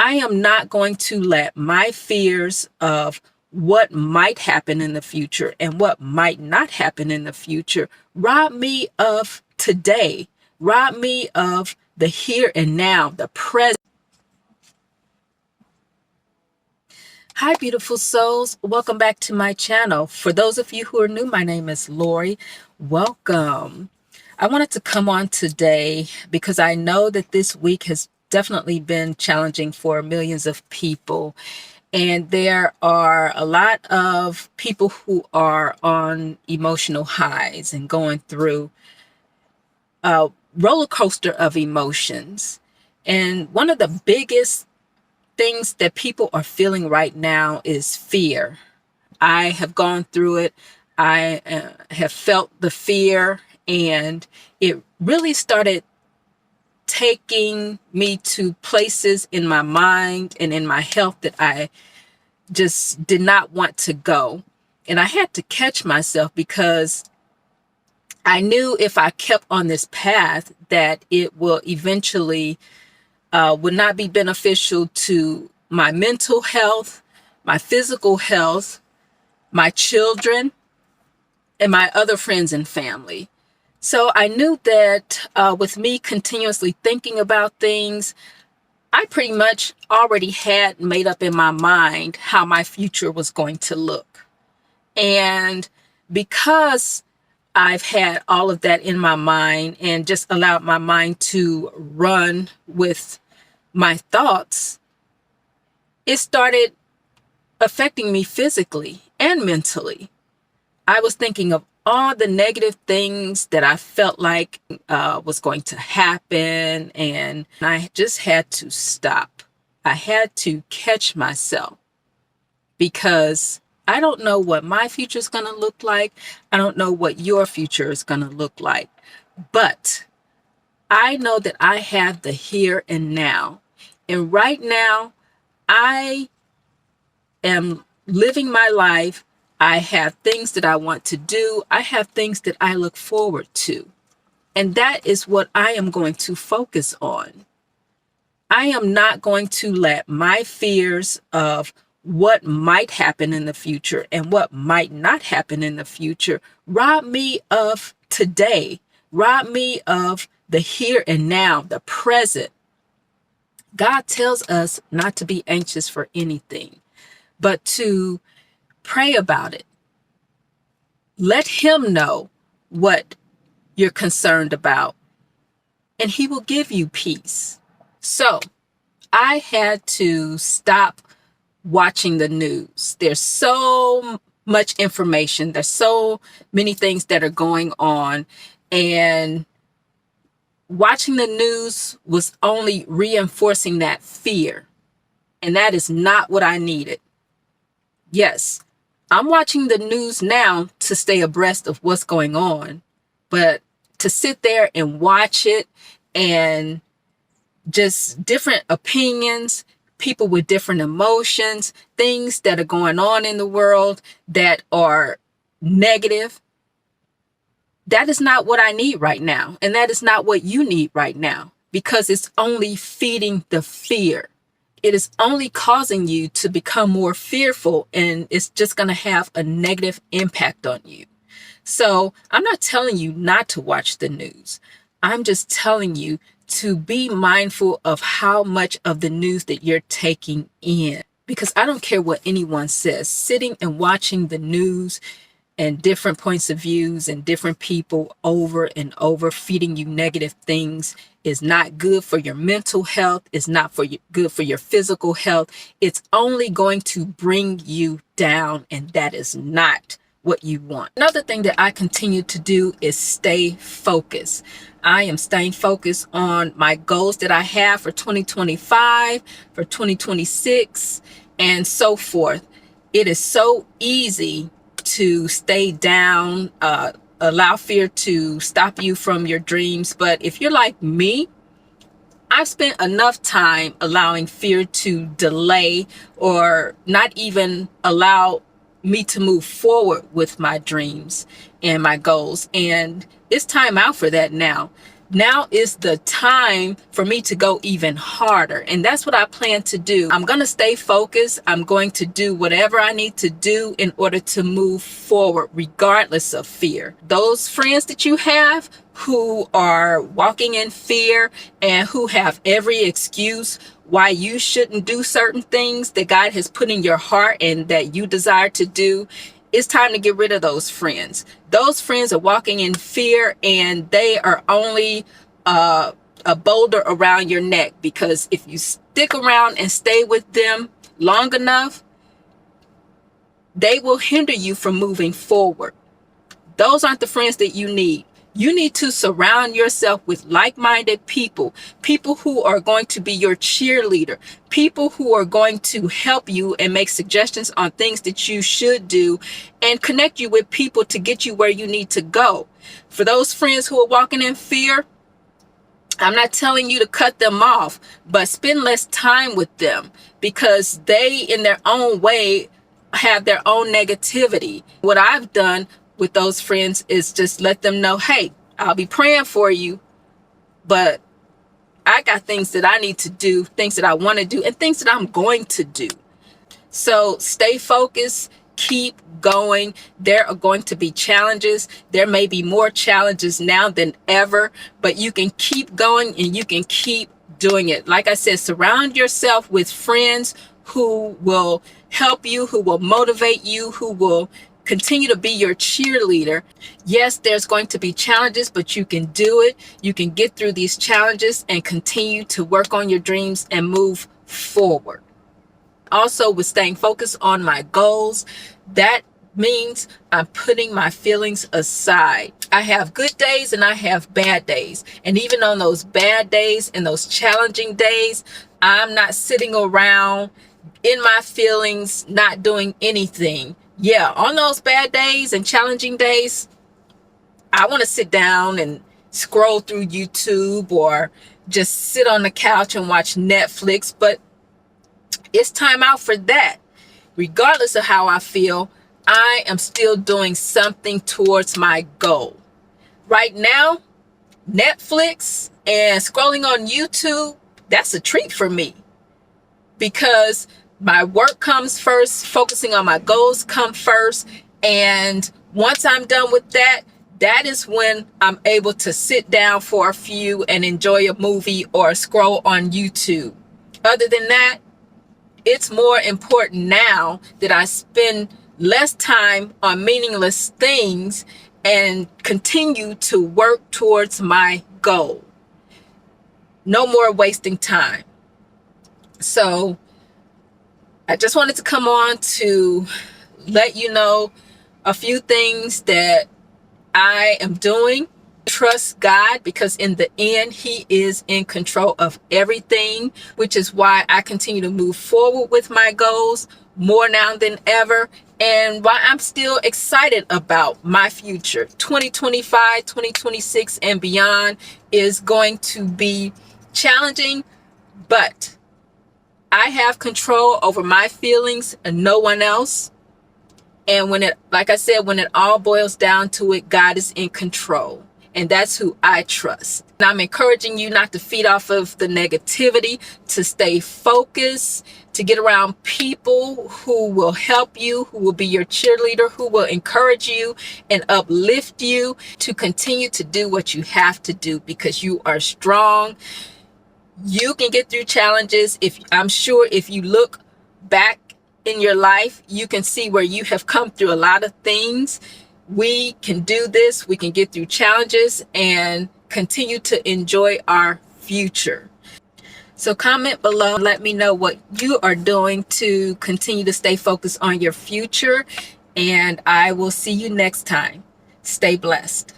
I am not going to let my fears of what might happen in the future and what might not happen in the future rob me of today, rob me of the here and now, the present. Hi, beautiful souls. Welcome back to my channel. For those of you who are new, my name is Lori. Welcome. I wanted to come on today because I know that this week has definitely been challenging for millions of people. And there are a lot of people who are on emotional highs and going through a roller coaster of emotions. And one of the biggest things that people are feeling right now is fear. I have gone through it. I have felt the fear, and it really started taking me to places in my mind and in my health that I just did not want to go. And I had to catch myself because I knew if I kept on this path that it will eventually would not be beneficial to my mental health, my physical health, my children, and my other friends and family. So I knew that with me continuously thinking about things, I pretty much already had made up in my mind how my future was going to look. And because I've had all of that in my mind and just allowed my mind to run with my thoughts, it started affecting me physically and mentally. I was thinking of all the negative things that I felt like was going to happen, and I just had to stop. I had to catch myself because I don't know what my future is going to look like. I don't know what your future is going to look like, but I know that I have the here and now. And right now, I am living my life. I have things that I want to do. I have things that I look forward to. And that is what I am going to focus on. I am not going to let my fears of what might happen in the future and what might not happen in the future rob me of today, rob me of the here and now, the present. God tells us not to be anxious for anything, but to pray about it. Let Him know what you're concerned about, and He will give you peace. So I had to stop watching the news. There's so much information. There's so many things that are going on, and watching the news was only reinforcing that fear. And that is not what I needed. Yes, I'm watching the news now to stay abreast of what's going on, but to sit there and watch it and just different opinions, people with different emotions, things that are going on in the world that are negative, that is not what I need right now. And that is not what you need right now, because it's only feeding the fear. It is only causing you to become more fearful, and it's just going to have a negative impact on you. So I'm not telling you not to watch the news. I'm just telling you to be mindful of how much of the news that you're taking in. Because I don't care what anyone says, sitting and watching the news and different points of views and different people over and over feeding you negative things is not good for your mental health. It's not good for your physical health. It's only going to bring you down, and that is not what you want. Another thing that I continue to do is stay focused. I am staying focused on my goals that I have for 2025, for 2026, and so forth. It is so easy to stay down, allow fear to stop you from your dreams. But if you're like me, I've spent enough time allowing fear to delay or not even allow me to move forward with my dreams and my goals. And it's time out for that now. now is the time for me to go even harder. And that's what I plan to do. I'm going to stay focused. I'm going to do whatever I need to do in order to move forward, regardless of fear. Those friends that you have who are walking in fear and who have every excuse why you shouldn't do certain things that God has put in your heart and that you desire to do, it's time to get rid of those friends. Those friends are walking in fear, and they are only a boulder around your neck, because if you stick around and stay with them long enough, they will hinder you from moving forward. Those aren't the friends that you need. You need to surround yourself with like-minded people, people who are going to be your cheerleader, people who are going to help you and make suggestions on things that you should do, and connect you with people to get you where you need to go. For those friends who are walking in fear, I'm not telling you to cut them off, but spend less time with them, because they, in their own way, have their own negativity. What I've done with those friends is just let them know, hey, I'll be praying for you, but I got things that I need to do, things that I want to do, and things that I'm going to do. So stay focused, keep going. There are going to be challenges. There may be more challenges now than ever, but you can keep going and you can keep doing it. Like I said, surround yourself with friends who will help you, who will motivate you, who will continue to be your cheerleader. Yes, there's going to be challenges, but you can do it. You can get through these challenges and continue to work on your dreams and move forward. Also, with staying focused on my goals, that means I'm putting my feelings aside. I have good days and I have bad days. And even on those bad days and those challenging days, I'm not sitting around in my feelings, not doing anything. Yeah, on those bad days and challenging days, I want to sit down and scroll through YouTube or just sit on the couch and watch Netflix, but it's time out for that. Regardless of how I feel, I am still doing something towards my goal. Right now, Netflix and scrolling on YouTube, that's a treat for me, because my work comes first, focusing on my goals come first. And once I'm done with that, that is when I'm able to sit down for a few and enjoy a movie or scroll on YouTube. Other than that, it's more important now that I spend less time on meaningless things and continue to work towards my goal. No more wasting time. So I just wanted to come on to let you know a few things that I am doing. Trust God, because in the end, He is in control of everything, which is why I continue to move forward with my goals more now than ever, and why I'm still excited about my future. 2025, 2026, and beyond is going to be challenging, but I have control over my feelings and no one else. And like I said, when it all boils down to it, God is in control. And that's who I trust. And I'm encouraging you not to feed off of the negativity, to stay focused, to get around people who will help you, who will be your cheerleader, who will encourage you and uplift you to continue to do what you have to do, because you are strong. You can get through challenges. I'm sure if you look back in your life, you can see where you have come through a lot of things. We can do this. We can get through challenges and continue to enjoy our future. So comment below and let me know what you are doing to continue to stay focused on your future. And I will see you next time. Stay blessed.